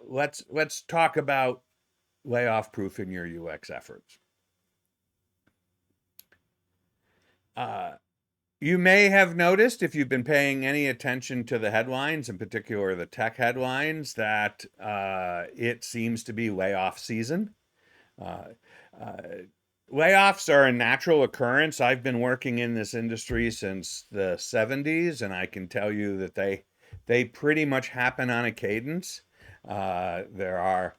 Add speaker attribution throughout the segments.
Speaker 1: let's talk about layoff-proof in your UX efforts. Uh, you may have noticed, if you've been paying any attention to the headlines, in particular the tech headlines, that it seems to be layoff season. Uh, uh, Layoffs are a natural occurrence. I've been working in this industry since the 70s, and I can tell you that they pretty much happen on a cadence. There are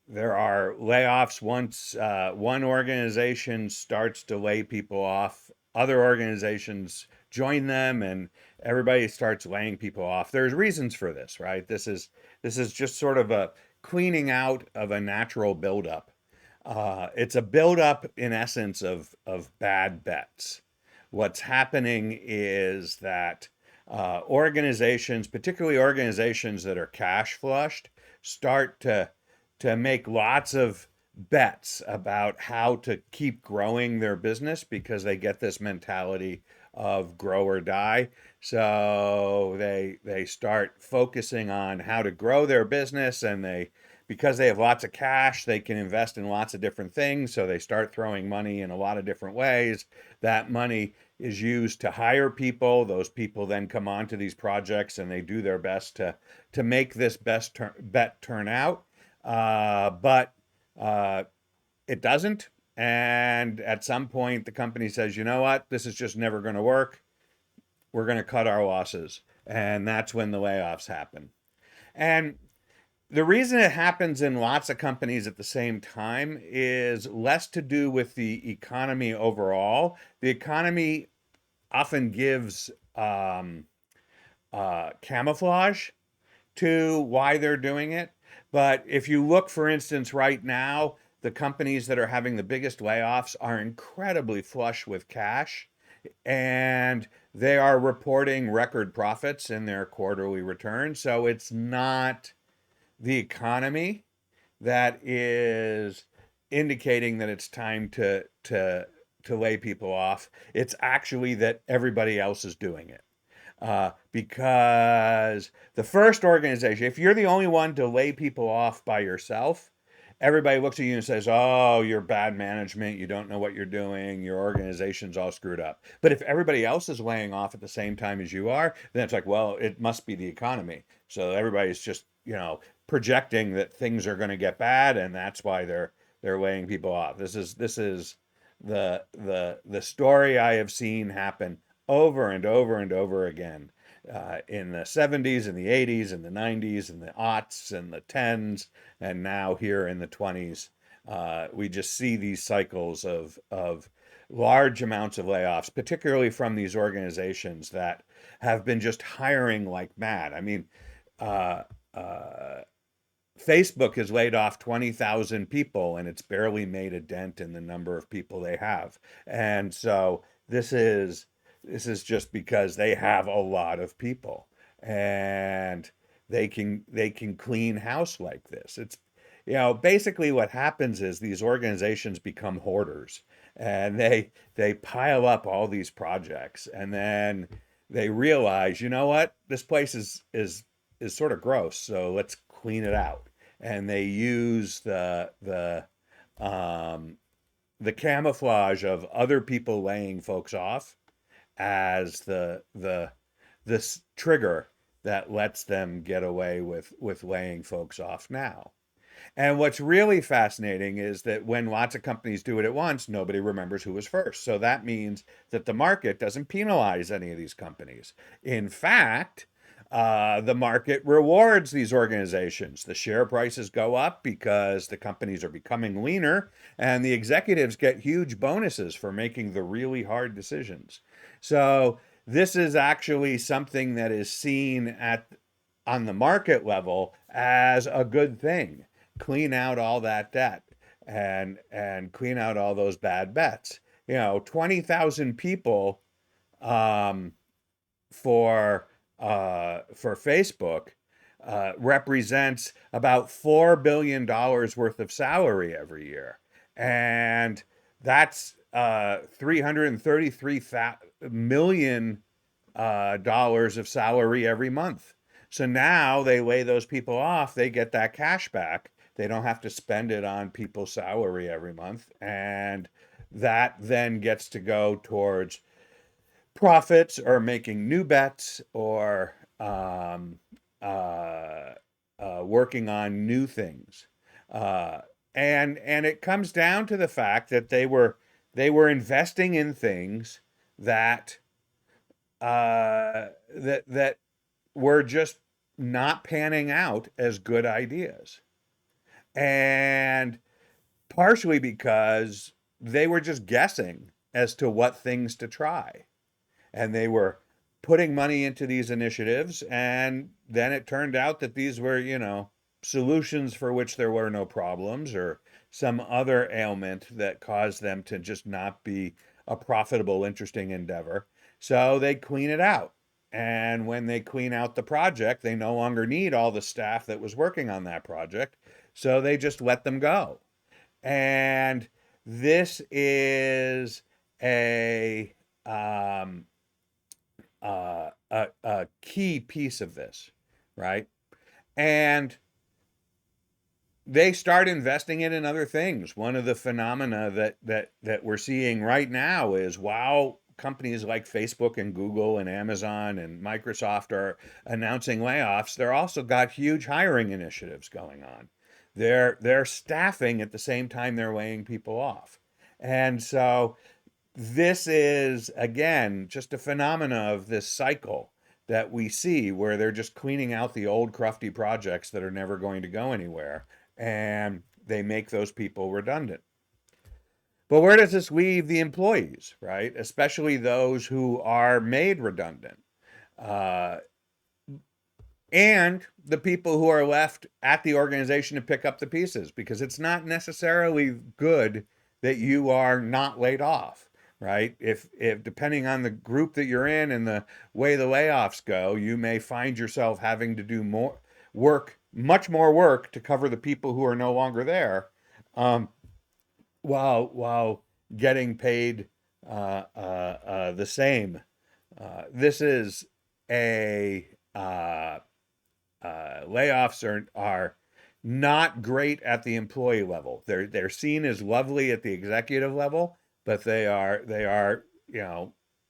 Speaker 1: layoffs once one organization starts to lay people off. Other organizations join them, and everybody starts laying people off. There's reasons for this, right? This is just sort of a cleaning out of a natural buildup. It's a buildup, in essence, of bad bets. What's happening is that organizations, particularly organizations that are cash flushed, start to make lots of bets about how to keep growing their business because they get this mentality of grow or die. So they start focusing on how to grow their business, and they because they have lots of cash, they can invest in lots of different things. So they start throwing money in a lot of different ways. That money is used to hire people. Those people then come onto these projects and they do their best to make this bet turn out. But it doesn't. And at some point, the company says, you know what, this is just never going to work. We're going to cut our losses. And that's when the layoffs happen. And the reason it happens in lots of companies at the same time is less to do with the economy overall. The economy often gives camouflage to why they're doing it. But if you look, for instance, right now, the companies that are having the biggest layoffs are incredibly flush with cash, and they are reporting record profits in their quarterly returns. So it's not the economy that is indicating that it's time to lay people off. It's actually that everybody else is doing it. Because the first organization, if you're the only one to lay people off by yourself, everybody looks at you and says, oh, you're bad management. You don't know what you're doing. Your organization's all screwed up. But if everybody else is laying off at the same time as you are, then it's like, well, it must be the economy. So everybody's just, projecting that things are going to get bad, and that's why they're laying people off. This is the story I have seen happen over and over and over again in the 70s and the 80s and the 90s and the aughts and the tens, and now here in the 20s. We just see these cycles of large amounts of layoffs, particularly from these organizations that have been just hiring like mad. I mean, uh, uh, Facebook has laid off 20,000 people, and it's barely made a dent in the number of people they have. And so this is just because they have a lot of people, and they can clean house like this. It's basically what happens is these organizations become hoarders, and they pile up all these projects, and then they realize, you know what, this place is sort of gross, so let's clean it out. And they use um, the camouflage of other people laying folks off as the this trigger that lets them get away with laying folks off now. And what's really fascinating is that when lots of companies do it at once, nobody remembers who was first. So that means that the market doesn't penalize any of these companies. In fact, the market rewards these organizations. The share prices go up because the companies are becoming leaner, and the executives get huge bonuses for making the really hard decisions. So this is actually something that is seen at on the market level as a good thing. Clean out all that debt, and clean out all those bad bets. 20,000 people um, for Facebook represents about $4 billion worth of salary every year, and that's 333 million dollars of salary every month. So now they lay those people off, they get that cash back. They don't have to spend it on people's salary every month. And that then gets to go towards profits or making new bets or working on new things. Uh, and it comes down to the fact that they were investing in things that that were just not panning out as good ideas. And partially because they were just guessing as to what things to try. And they were putting money into these initiatives. And then it turned out that these were, solutions for which there were no problems or some other ailment that caused them to just not be a profitable, interesting endeavor. So they clean it out. And when they clean out the project, they no longer need all the staff that was working on that project. So they just let them go. And this is a a key piece of this, right? And they start investing it in other things. One of the phenomena that we're seeing right now is while companies like Facebook and Google and Amazon and Microsoft are announcing layoffs, they're also got huge hiring initiatives going on. They're staffing at the same time they're laying people off. And so this is again just a phenomena of this cycle that we see where they're just cleaning out the old crufty projects that are never going to go anywhere, and they make those people redundant. But where does this leave the employees, right? Especially those who are made redundant. Uh, and the people who are left at the organization to pick up the pieces, because it's not necessarily good that you are not laid off, right? If depending on the group that you're in and the way the layoffs go, you may find yourself having to do more work, much more work to cover the people who are no longer there, um, while getting paid the same. This is a layoffs are not great at the employee level. They're seen as lovely at the executive level, but they are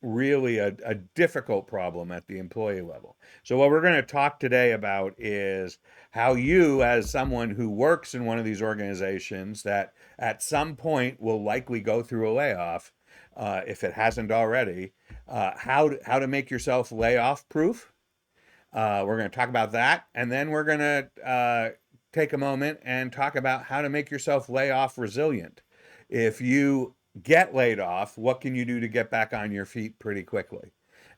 Speaker 1: really a difficult problem at the employee level. So what we're going to talk today about is how you, as someone who works in one of these organizations that at some point will likely go through a layoff, if it hasn't already, how to make yourself layoff proof. We're going to talk about that, and then we're going to take a moment and talk about how to make yourself layoff resilient. If you get laid off, what can you do to get back on your feet pretty quickly?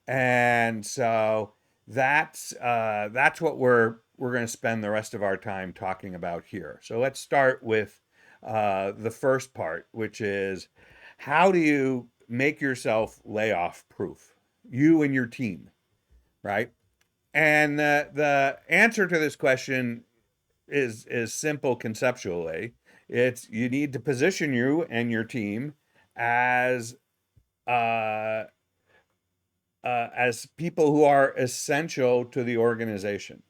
Speaker 1: And so that's what we're going to spend the rest of our time talking about here. So let's start with the first part, which is how do you make yourself layoff proof, you and your team, right? And the answer to this question is simple conceptually. It's you need to position you and your team as as people who are essential to the organization,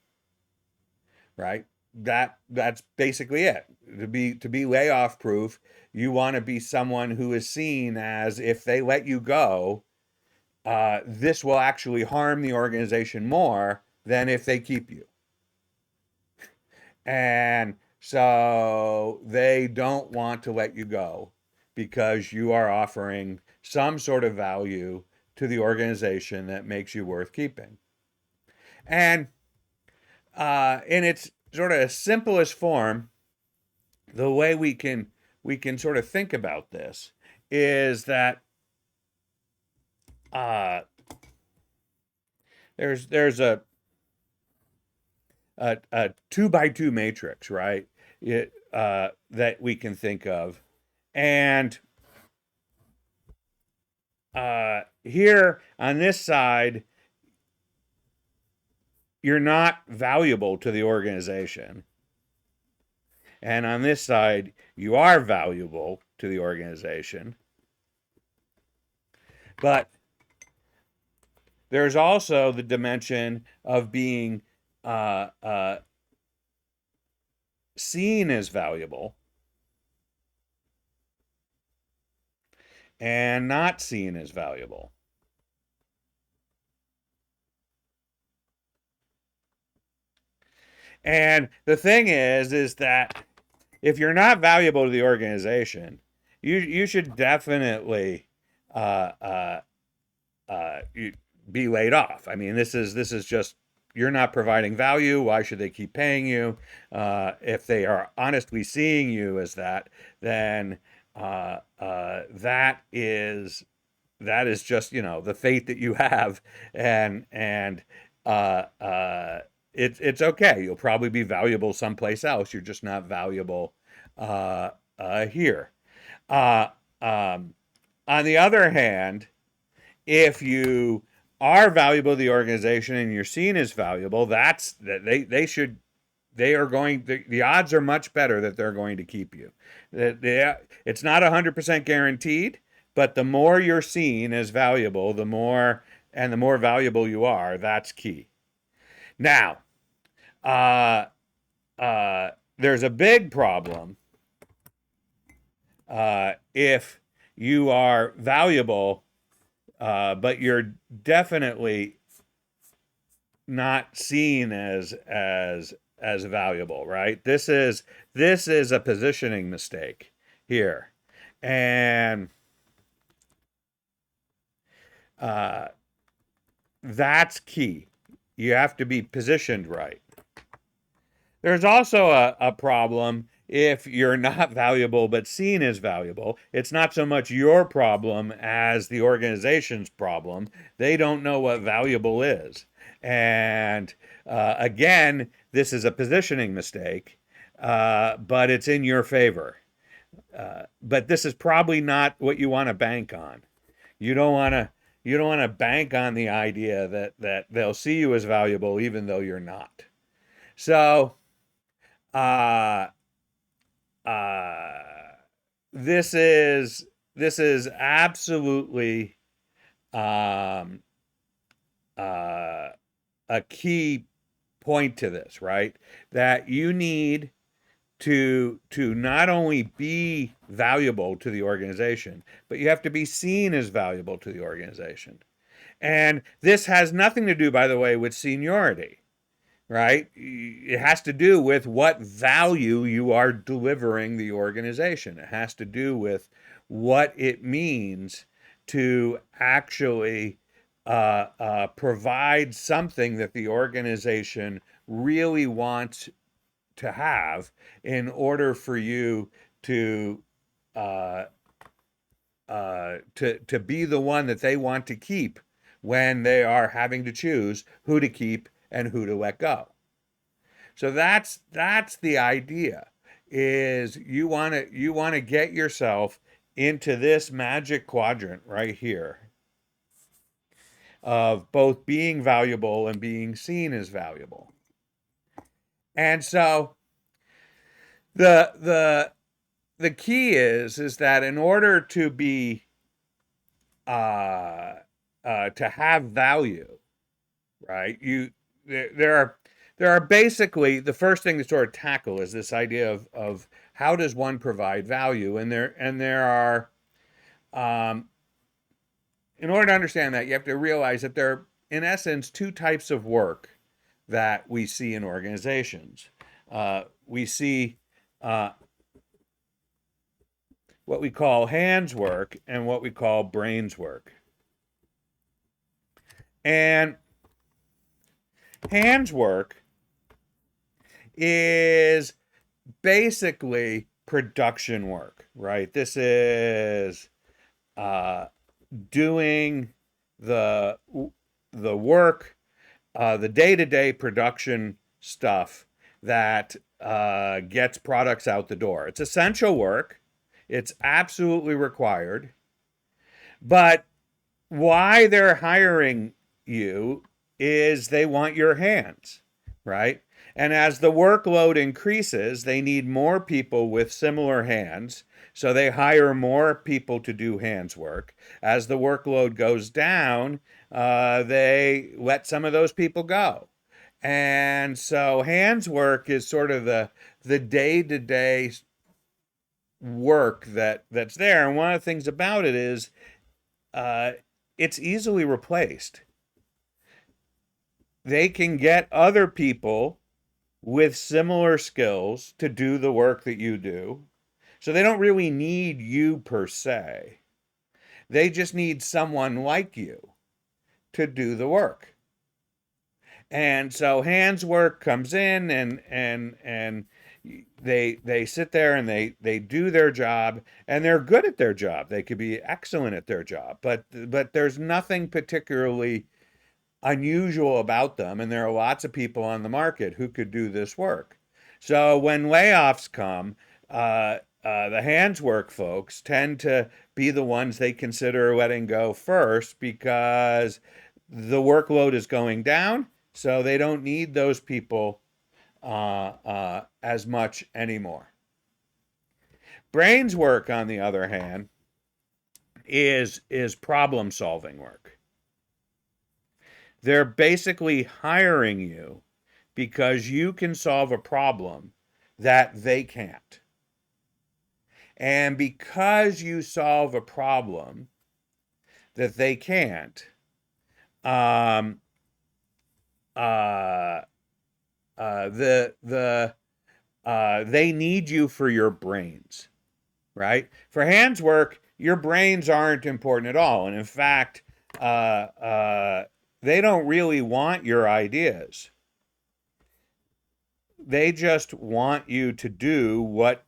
Speaker 1: right? That's basically it. To be layoff proof, you want to be someone who is seen as, if they let you go, this will actually harm the organization more than if they keep you. And so they don't want to let you go because you are offering some sort of value to the organization that makes you worth keeping. And in its sort of simplest form, the way we can sort of think about this is that uh, there's a 2x2 matrix, right? That we can think of, and here on this side, you're not valuable to the organization, and on this side, you are valuable to the organization. But there's also the dimension of being uh, uh, seen as valuable and not seen as valuable. And the thing is that if you're not valuable to the organization, you should definitely uh, uh, you be laid off. I mean, this is just, you're not providing value. Why should they keep paying you? If they are honestly seeing you as that, then that is just, the fate that you have, and uh, uh, it's okay. You'll probably be valuable someplace else. You're just not valuable here. Uh, um, on the other hand, if you are valuable to the organization and you're seen as valuable, that's that they should they are going the odds are much better that they're going to keep you. It's not 100% guaranteed, but the more you're seen as valuable, the more valuable you are, that's key. Now, uh, there's a big problem if you are valuable, but you're definitely not seen as valuable, right? This is a positioning mistake here, and uh, that's key. You have to be positioned right. There's also a problem if you're not valuable but seen as valuable. It's not so much your problem as the organization's problem. They don't know what valuable is. And again, this is a positioning mistake, but it's in your favor. But this is probably not what you want to bank on. You don't want to. You don't want to bank on the idea that they'll see you as valuable even though you're not. So, uh, uh, this is absolutely um, uh, a key point to this, right? That you need to not only be valuable to the organization, but you have to be seen as valuable to the organization. And this has nothing to do, by the way, with seniority, right? It has to do with what value you are delivering the organization. It has to do with what it means to actually provide something that the organization really wants to have in order for you to uh, to be the one that they want to keep when they are having to choose who to keep and who to let go. So that's the idea, is you want to get yourself into this magic quadrant right here of both being valuable and being seen as valuable. And so the the key is that in order to be to have value, right? There are basically, the first thing to sort of tackle is this idea of how does one provide value, and there are in order to understand that, you have to realize that there are, in essence, two types of work that we see in organizations. We see what we call hands work and what we call brains work. And hands work is basically production work, right? This is doing the the work, the day-to-day production stuff that gets products out the door. It's essential work. It's absolutely required. But why they're hiring you is they want your hands, right? And as the workload increases, they need more people with similar hands. So they hire more people to do hands work. As the workload goes down, they let some of those people go. And so hands work is sort of the day-to-day work that's there. And one of the things about it is uh, it's easily replaced. They can get other people with similar skills to do the work that you do. So they don't really need you per se. They just need someone like you to do the work. And so hands work comes in and they sit there and they do their job and they're good at their job. They could be excellent at their job, but there's nothing particularly unusual about them, and there are lots of people on the market who could do this work. So when layoffs come, the hands work folks tend to be the ones they consider letting go first because the workload is going down, so they don't need those people as much anymore. Brains work, on the other hand, is problem solving work. They're basically hiring you because you can solve a problem that they can't. And because you solve a problem that they can't, um, uh, they need you for your brains, right? For hands work, your brains aren't important at all, and in fact, they don't really want your ideas. They just want you to do what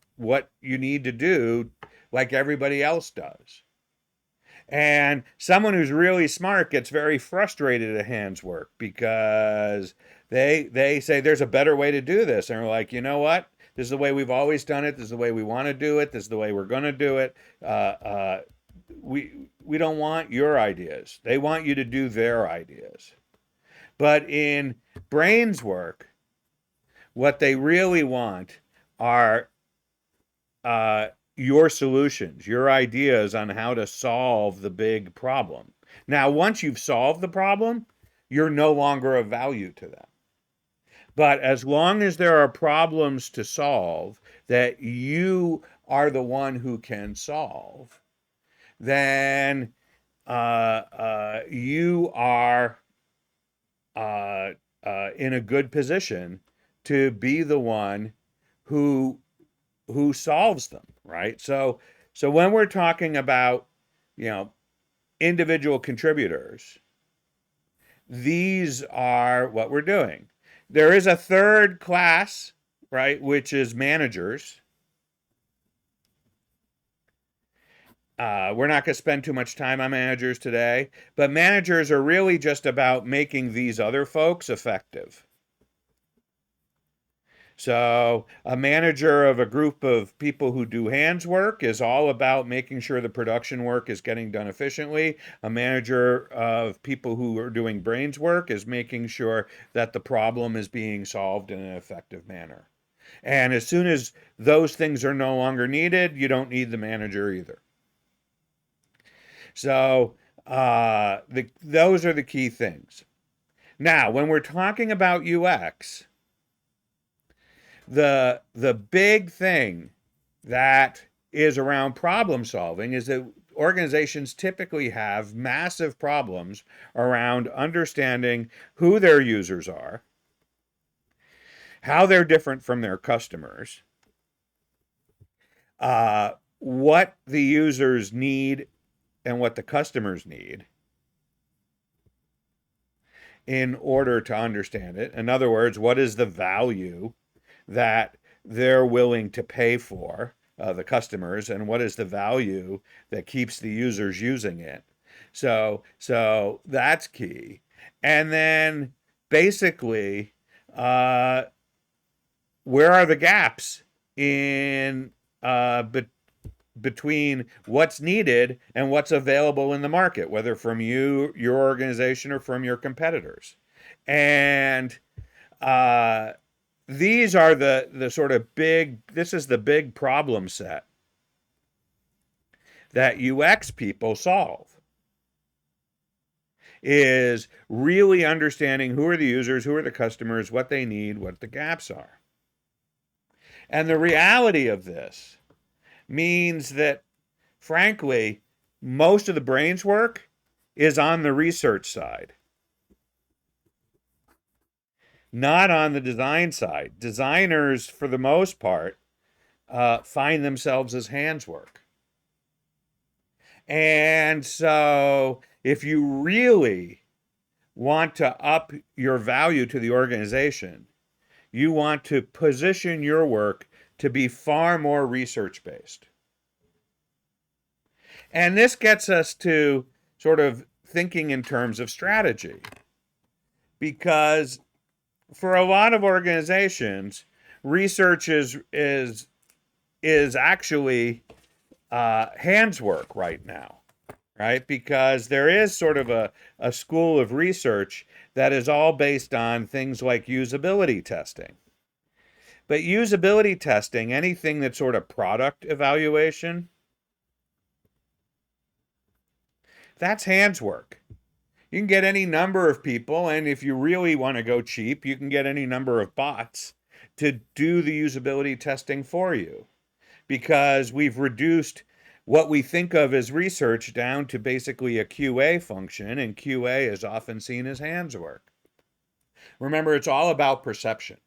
Speaker 1: you need to do, like everybody else does. And someone who's really smart gets very frustrated at hands work because they say there's a better way to do this, and they're like, you know what? This is the way we've always done it. This is the way we want to do it. This is the way we're going to do it. We don't want your ideas. They want you to do their ideas. But in brains work, what they really want are your solutions, your ideas on how to solve the big problem. Now, once you've solved the problem, you're no longer of value to them. But as long as there are problems to solve that you are the one who can solve, then you are in a good position to be the one who solves them, right? So when we're talking about, you know, individual contributors, these are what we're doing. There is a third class, right, which is managers. We're not going to spend too much time on managers today, but managers are really just about making these other folks effective. So, a manager of a group of people who do hands work is all about making sure the production work is getting done efficiently. A manager of people who are doing brains work is making sure that the problem is being solved in an effective manner. And as soon as those things are no longer needed, you don't need the manager either. So, those are the key things. Now, when we're talking about UX, the big thing that is around problem solving is that organizations typically have massive problems around understanding who their users are, how they're different from their customers, what the users need and what the customers need in order to understand it. In other words, what is the value that they're willing to pay for, the customers, and what is the value that keeps the users using it. So that's key. And then basically, where are the gaps in between what's needed and what's available in the market, whether from you, your organization, or from your competitors. And these are the sort of this is the big problem set that UX people solve. is really understanding who are the users, who are the customers, what they need, what the gaps are. And the reality of this means that, frankly, most of the brain's work is on the research side, not on the design side. Designers, for the most part, find themselves as hands work. And so if you really want to up your value to the organization, you want to position your work to be far more research based. And this gets us to sort of thinking in terms of strategy. Because for a lot of organizations, research is actually hands work right now, right? Because there is sort of a school of research that is all based on things like usability testing. But usability testing, anything that's sort of product evaluation, that's hands work. You can get any number of people, and if you really want to go cheap, you can get any number of bots to do the usability testing for you, because we've reduced what we think of as research down to basically a QA function, and QA is often seen as hands work. Remember, it's all about perception.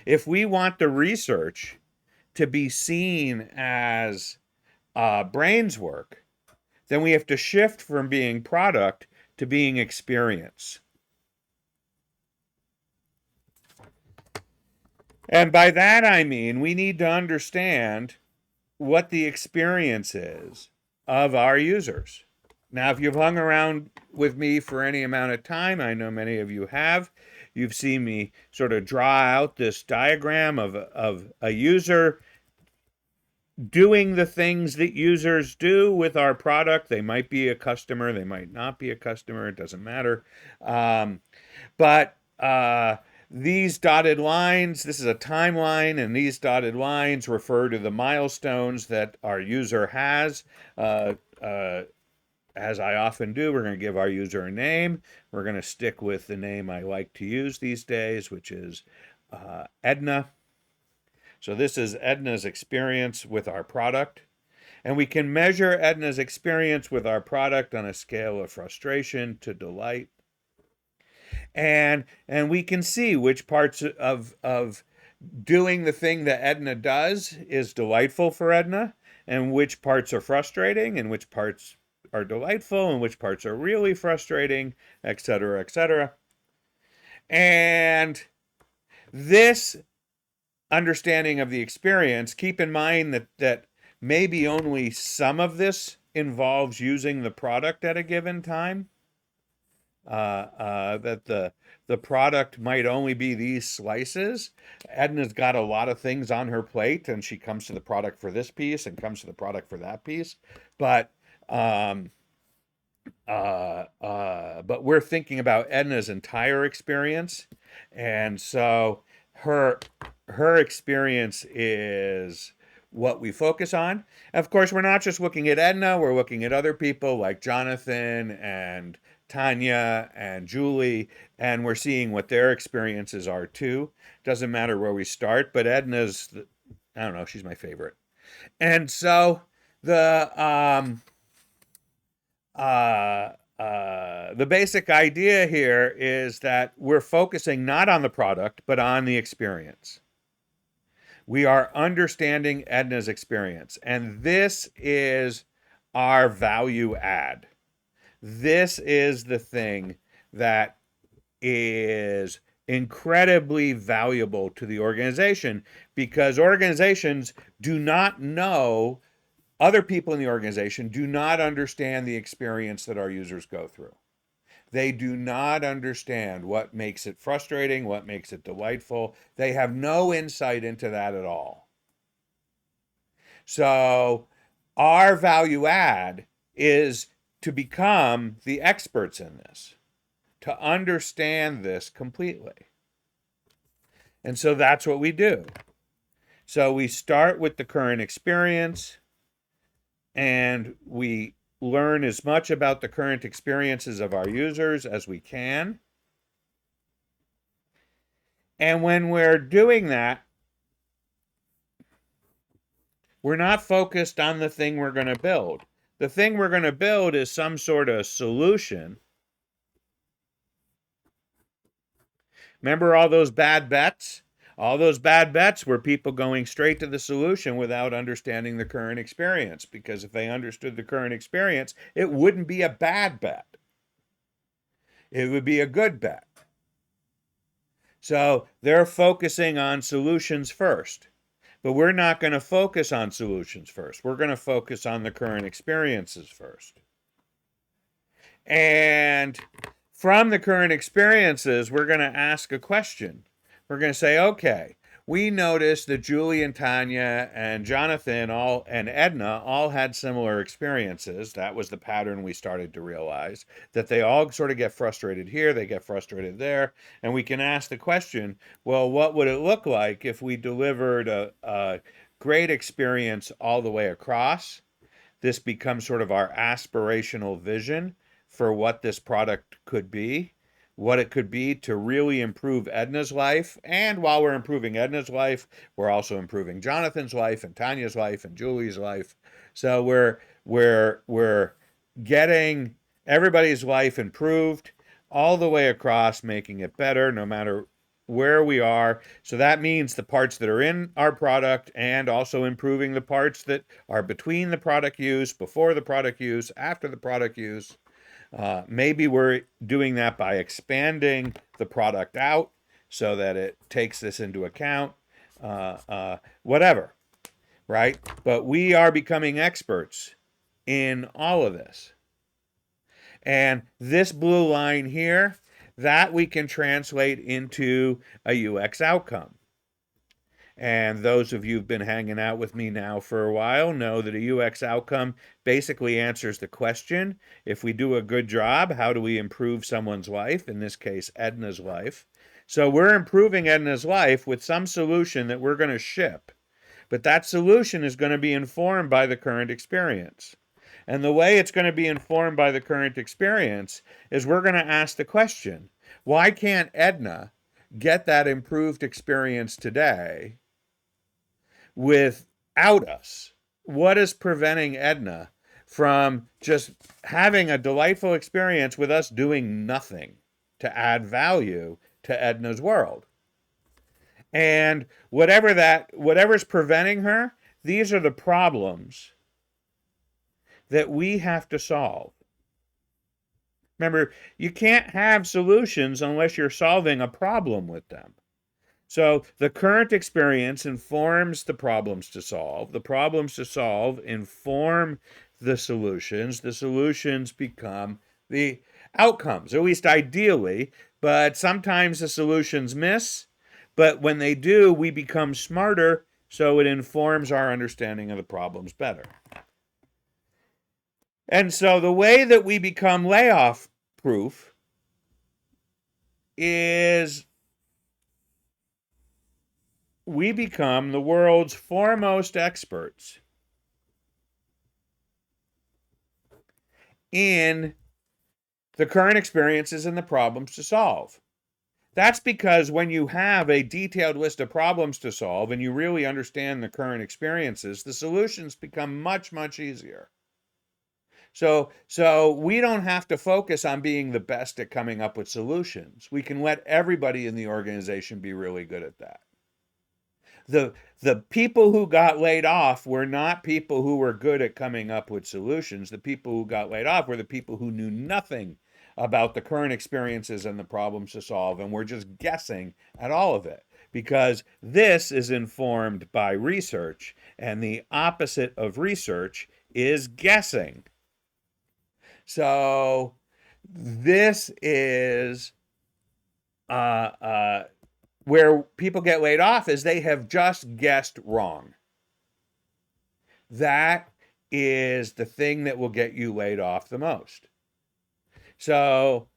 Speaker 1: If we want the research to be seen as brains work, then we have to shift from being product to being experience. And by that I mean we need to understand what the experience is of our users. Now, if you've hung around with me for any amount of time, I know many of you have, you've seen me sort of draw out this diagram of a user doing the things that users do with our product. They might be a customer, they might not be a customer, it doesn't matter. But these dotted lines, this is a timeline, and these dotted lines refer to the milestones that our user has. As I often do, we're going to give our user a name. We're going to stick with the name I like to use these days, which is Edna. So this is Edna's experience with our product. And we can measure Edna's experience with our product on a scale of frustration to delight. And we can see which parts of doing the thing that Edna does is delightful for Edna, and which parts are frustrating, and which parts are delightful, and which parts are really frustrating, etc., etc. And this understanding of the experience, keep in mind that maybe only some of this involves using the product at a given time. That the product might only be these slices. Edna's got a lot of things on her plate, and she comes to the product for this piece and comes to the product for that piece. But we're thinking about Edna's entire experience, and so her experience is what we focus on. Of course, we're not just looking at Edna, we're looking at other people like Jonathan and Tanya and Julie, and we're seeing what their experiences are too. Doesn't matter where we start, but Edna's, I don't know, she's my favorite. And so the basic idea here is that we're focusing not on the product, but on the experience. We are understanding Edna's experience, and this is our value add. This is the thing that is incredibly valuable to the organization, because organizations do not know, other people in the organization do not understand the experience that our users go through. They do not understand what makes it frustrating, what makes it delightful. They have no insight into that at all. So our value add is to become the experts in this, to understand this completely. And so that's what we do. So we start with the current experience, and we learn as much about the current experiences of our users as we can. And when we're doing that, we're not focused on the thing we're going to build. The thing we're going to build is some sort of solution. Remember all those bad bets? All those bad bets were people going straight to the solution without understanding the current experience. Because if they understood the current experience, it wouldn't be a bad bet. It would be a good bet. So they're focusing on solutions first. But we're not going to focus on solutions first. We're going to focus on the current experiences first. And from the current experiences, we're going to ask a question. We're going to say, okay, we noticed that Julie and Tanya and Jonathan and Edna all had similar experiences. That was the pattern we started to realize, that they all sort of get frustrated here, they get frustrated there. And we can ask the question, well, what would it look like if we delivered a great experience all the way across? This becomes sort of our aspirational vision for what this product could be, what it could be to really improve Edna's life. And while we're improving Edna's life, we're also improving Jonathan's life and Tanya's life and Julie's life. So we're getting everybody's life improved all the way across, making it better no matter where we are. So that means the parts that are in our product and also improving the parts that are between the product use, before the product use, after the product use. Maybe we're doing that by expanding the product out so that it takes this into account. Whatever, right? But we are becoming experts in all of this. And this blue line here, that we can translate into a UX outcome. And those of you who've been hanging out with me now for a while know that a UX outcome basically answers the question, if we do a good job, how do we improve someone's life? In this case, Edna's life. So we're improving Edna's life with some solution that we're going to ship. But that solution is going to be informed by the current experience. And the way it's going to be informed by the current experience is we're going to ask the question, why can't Edna get that improved experience today without us? What is preventing Edna from just having a delightful experience with us doing nothing to add value to Edna's world? And whatever's preventing her, these are the problems that we have to solve. Remember, you can't have solutions unless you're solving a problem with them. So the current experience informs the problems to solve. The problems to solve inform the solutions. The solutions become the outcomes, at least ideally. But sometimes the solutions miss. But when they do, we become smarter, so it informs our understanding of the problems better. And so the way that we become layoff-proof is we become the world's foremost experts in the current experiences and the problems to solve. That's because when you have a detailed list of problems to solve and you really understand the current experiences, the solutions become much, much easier. So we don't have to focus on being the best at coming up with solutions. We can let everybody in the organization be really good at that. The people who got laid off were not people who were good at coming up with solutions. The people who got laid off were the people who knew nothing about the current experiences and the problems to solve, and were just guessing at all of it. Because this is informed by research, and the opposite of research is guessing. So this is where people get laid off, is they have just guessed wrong. That is the thing that will get you laid off the most. So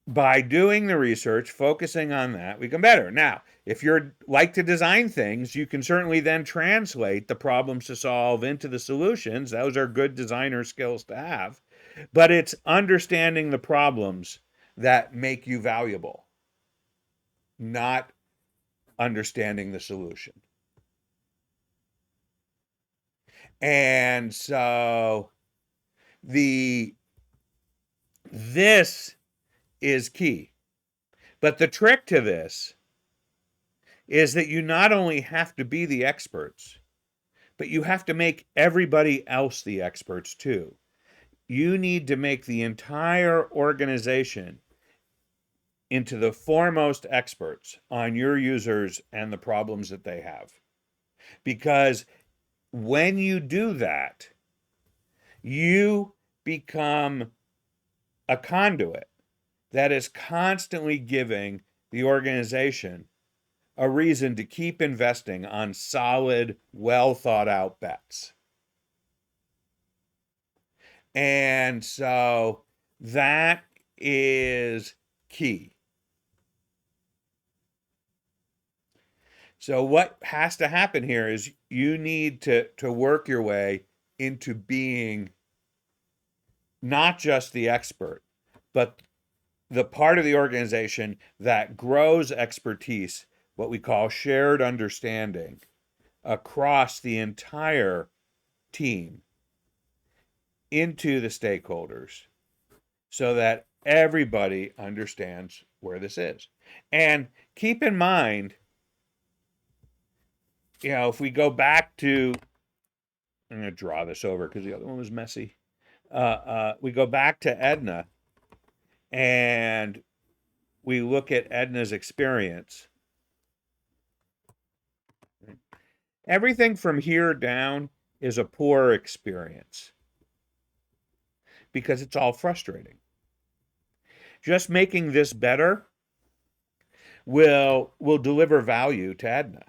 Speaker 1: by doing the research, focusing on that, we become better. Now, if you're like to design things, you can certainly then translate the problems to solve into the solutions. Those are good designer skills to have. But it's understanding the problems that make you valuable, not understanding the solution. And so the this is key. But the trick to this is that you not only have to be the experts, but you have to make everybody else the experts too. You need to make the entire organization into the foremost experts on your users and the problems that they have. Because when you do that, you become a conduit that is constantly giving the organization a reason to keep investing on solid, well thought out bets. And so that is key. So what has to happen here is you need to work your way into being not just the expert, but the part of the organization that grows expertise, what we call shared understanding, across the entire team into the stakeholders so that everybody understands where this is. And keep in mind, if we go back to, I'm going to draw this over because the other one was messy. We go back to Edna and we look at Edna's experience. Everything from here down is a poor experience because it's all frustrating. Just making this better will deliver value to Edna.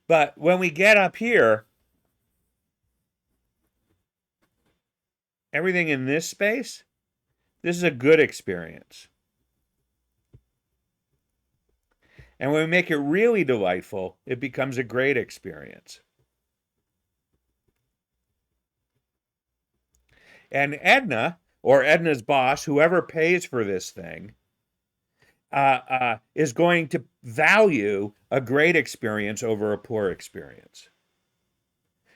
Speaker 1: But when we get up here, everything in this space, this is a good experience. And when we make it really delightful, it becomes a great experience. And Edna, or Edna's boss, whoever pays for this thing, is going to value a great experience over a poor experience.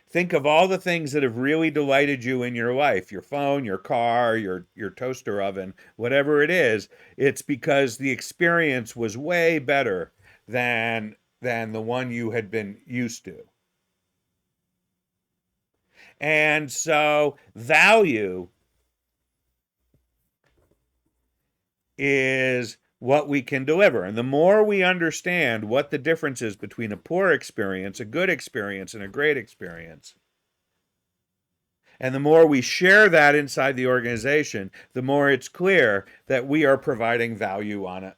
Speaker 1: Think of all the things that have really delighted you in your life, your phone, your car, your toaster oven, whatever it is. It's because the experience was way better than the one you had been used to. And so value is what we can deliver. And the more we understand what the difference is between a poor experience, a good experience, and a great experience, and the more we share that inside the organization, the more it's clear that we are providing value on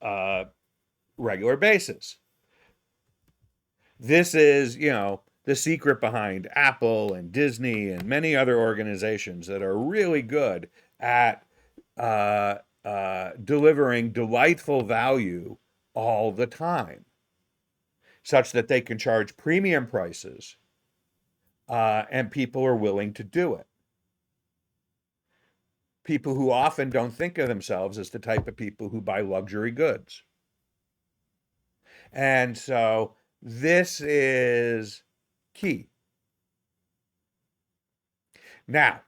Speaker 1: a regular basis. This is, the secret behind Apple and Disney and many other organizations that are really good at delivering delightful value all the time, such that they can charge premium prices and people are willing to do it. People who often don't think of themselves as the type of people who buy luxury goods. And so this is key. Now,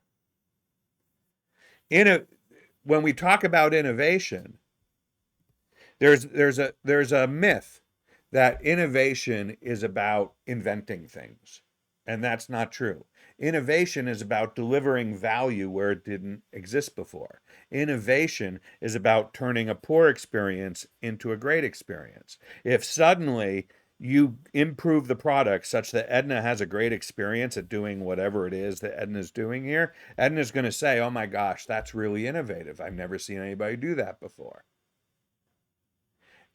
Speaker 1: when we talk about innovation, there's a myth that innovation is about inventing things, and that's not true. Innovation is about delivering value where it didn't exist before. Innovation is about turning a poor experience into a great experience. If suddenly you improve the product such that Edna has a great experience at doing whatever it is that Edna's doing here, Edna's going to say, oh my gosh, that's really innovative. I've never seen anybody do that before.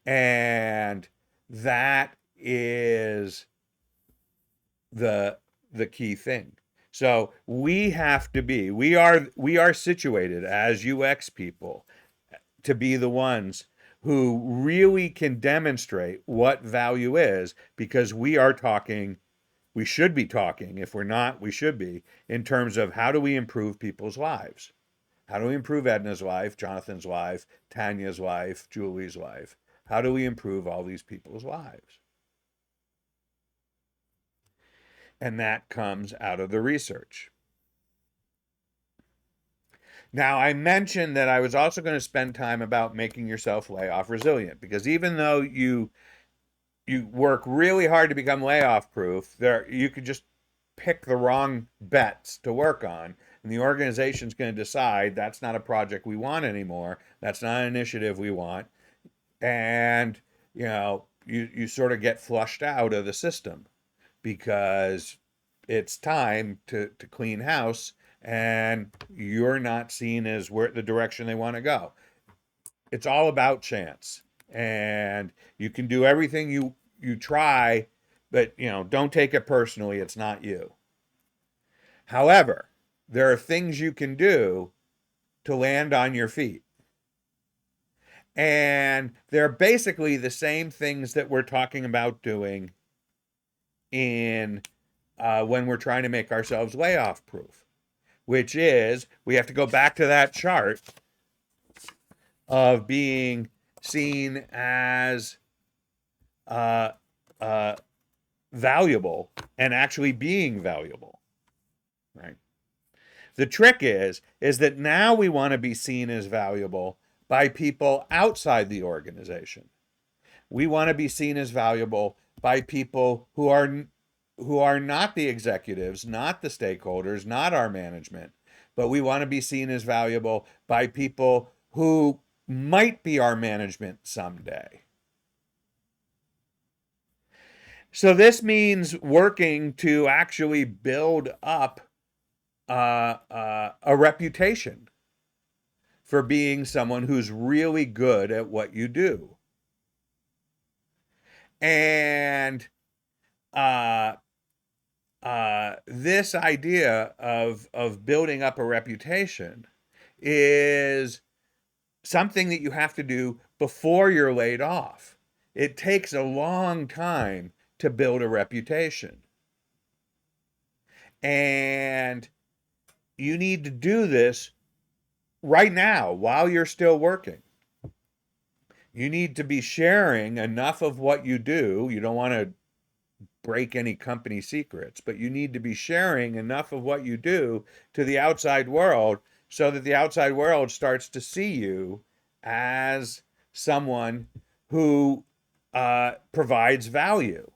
Speaker 1: And that is the key thing. So we are situated as UX people to be the ones who really can demonstrate what value is, because we should be talking, if we're not, we should be, in terms of how do we improve people's lives? How do we improve Edna's life, Jonathan's life, Tanya's life, Julie's life? How do we improve all these people's lives? And that comes out of the research. Now, I mentioned that I was also going to spend time about making yourself layoff resilient, because even though you work really hard to become layoff proof, there you could just pick the wrong bets to work on, and the organization's going to decide that's not a project we want anymore, that's not an initiative we want, and you sort of get flushed out of the system because it's time to clean house, and you're not seen as where the direction they want to go. It's all about chance, and you can do everything you try, but don't take it personally. It's not you. However, there are things you can do to land on your feet, and they're basically the same things that we're talking about doing in when we're trying to make ourselves layoff proof, which is we have to go back to that chart of being seen as uh, uh, valuable and actually being valuable, right? The trick is that now we want to be seen as valuable by people outside the organization. We want to be seen as valuable by people who are not the executives, not the stakeholders, not our management, but we want to be seen as valuable by people who might be our management someday. So this means working to actually build up a reputation for being someone who's really good at what you do. And uh, this idea of building up a reputation is something that you have to do before you're laid off. It takes a long time to build a reputation. And you need to do this right now while you're still working. You need to be sharing enough of what you do. You don't want to break any company secrets, but you need to be sharing enough of what you do to the outside world so that the outside world starts to see you as someone who provides value.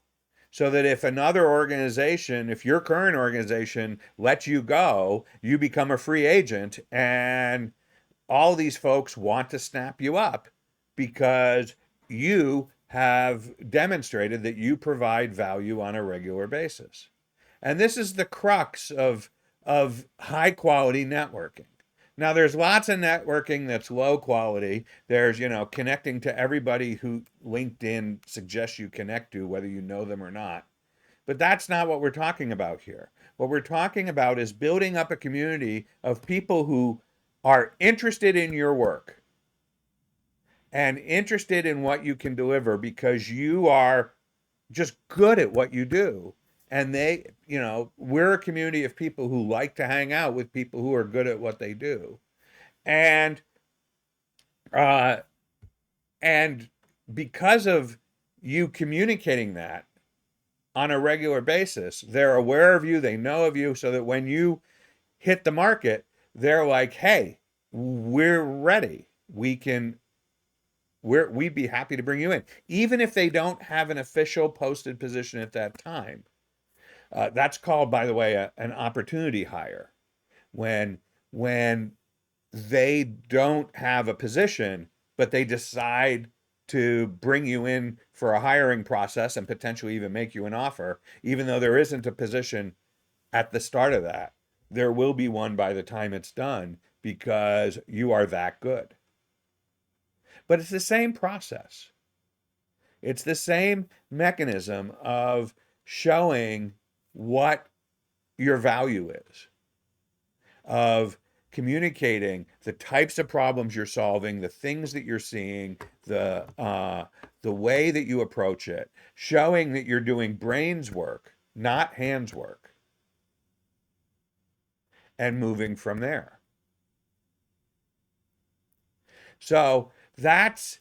Speaker 1: So that if another organization, if your current organization lets you go, you become a free agent, and all these folks want to snap you up because you have demonstrated that you provide value on a regular basis. And this is the crux of high quality networking. Now, there's lots of networking that's low quality. There's, connecting to everybody who LinkedIn suggests you connect to, whether you know them or not. But that's not what we're talking about here. What we're talking about is building up a community of people who are interested in your work and interested in what you can deliver because you are just good at what you do. And we're a community of people who like to hang out with people who are good at what they do. And, uh, and because of you communicating that on a regular basis, they're aware of you, they know of you, so that when you hit the market, they're like, hey, we're ready. We'd be happy to bring you in, even if they don't have an official posted position at that time. That's called, by the way, an opportunity hire. When they don't have a position, but they decide to bring you in for a hiring process and potentially even make you an offer, even though there isn't a position at the start of that. There will be one by the time it's done because you are that good. But it's the same process. It's the same mechanism of showing what your value is, of communicating the types of problems you're solving, the things that you're seeing, the way that you approach it, showing that you're doing brains work, not hands work, and moving from there. So that's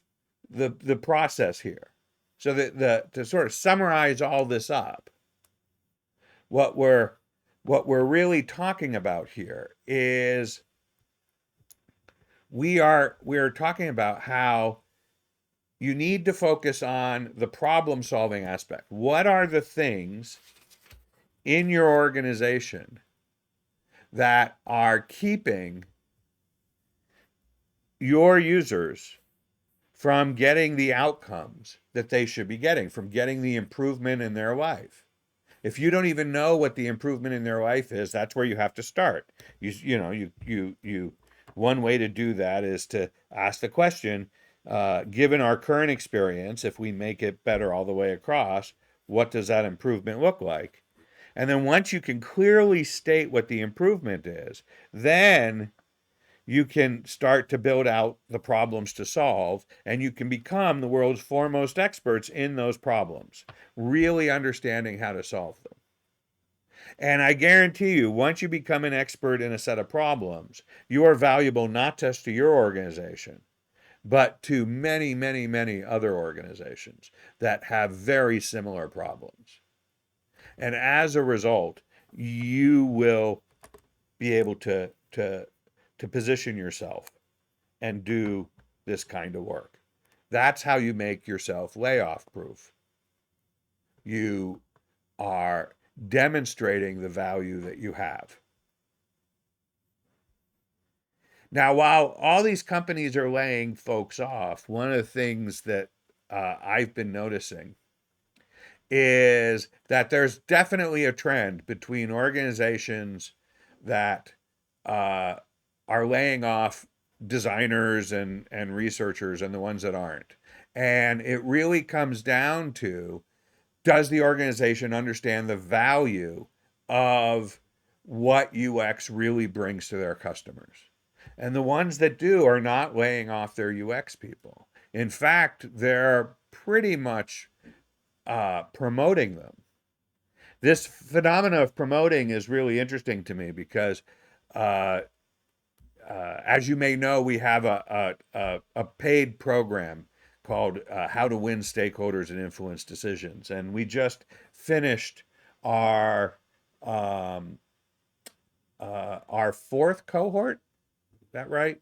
Speaker 1: the process here. So to sort of summarize all this up, what we're really talking about here is we're talking about how you need to focus on the problem solving aspect. What are the things in your organization that are keeping your users from getting the outcomes that they should be getting, from getting the improvement in their life? If you don't even know what the improvement in their life is, that's where you have to start. One way to do that is to ask the question, given our current experience, if we make it better all the way across, what does that improvement look like? And then once you can clearly state what the improvement is, then you can start to build out the problems to solve, and you can become the world's foremost experts in those problems, really understanding how to solve them. And I guarantee you, once you become an expert in a set of problems, you are valuable not just to your organization, but to many, many, many other organizations that have very similar problems. And as a result, you will be able to position yourself and do this kind of work. That's how you make yourself layoff proof. You are demonstrating the value that you have. Now, while all these companies are laying folks off, one of the things that I've been noticing is that there's definitely a trend between organizations that are laying off designers and researchers and the ones that aren't. And it really comes down to, does the organization understand the value of what UX really brings to their customers? And the ones that do are not laying off their UX people. In fact, they're pretty much promoting them. This phenomena of promoting is really interesting to me because as you may know, we have a paid program called How to Win Stakeholders and Influence Decisions. And we just finished our fourth cohort. Is that right?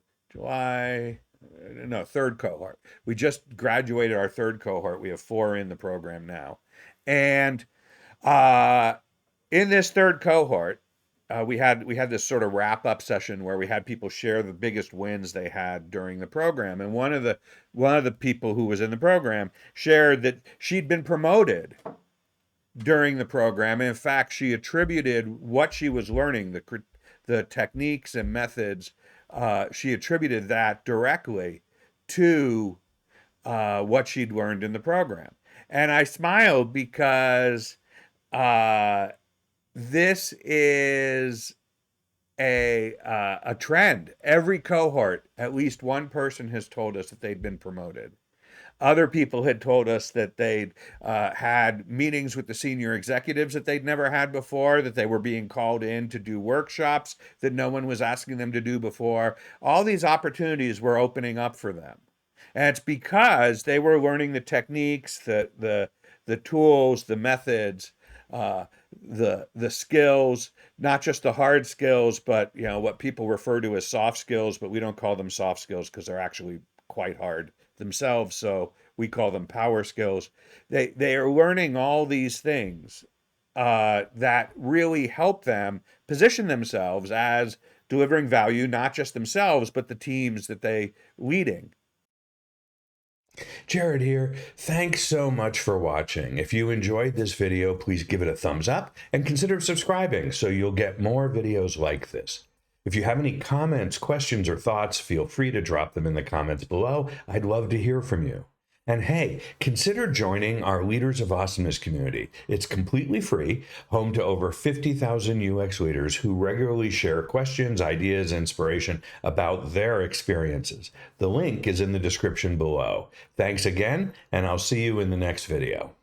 Speaker 1: Third cohort. We just graduated our third cohort. We have 4 in the program now. And in this third cohort, we had this sort of wrap-up session where we had people share the biggest wins they had during the program. And one of the people who was in the program shared that she'd been promoted during the program. And in fact, she attributed what she was learning, the techniques and methods, she attributed that directly to what she'd learned in the program. And I smiled because this is a trend. Every cohort, at least one person has told us that they'd been promoted. Other people had told us that they'd had meetings with the senior executives that they'd never had before, that they were being called in to do workshops that no one was asking them to do before. All these opportunities were opening up for them. And it's because they were learning the techniques, the tools, the methods, the skills, not just the hard skills, but what people refer to as soft skills, but we don't call them soft skills because they're actually quite hard themselves, so we call them power skills. They are learning all these things that really help them position themselves as delivering value, not just themselves, but the teams that they leading. Jared here. Thanks so much for watching. If you enjoyed this video, please give it a thumbs up and consider subscribing so you'll get more videos like this. If you have any comments, questions, or thoughts, feel free to drop them in the comments below. I'd love to hear from you. And hey, consider joining our Leaders of Awesomeness community. It's completely free, home to over 50,000 UX leaders who regularly share questions, ideas, inspiration about their experiences. The link is in the description below. Thanks again, and I'll see you in the next video.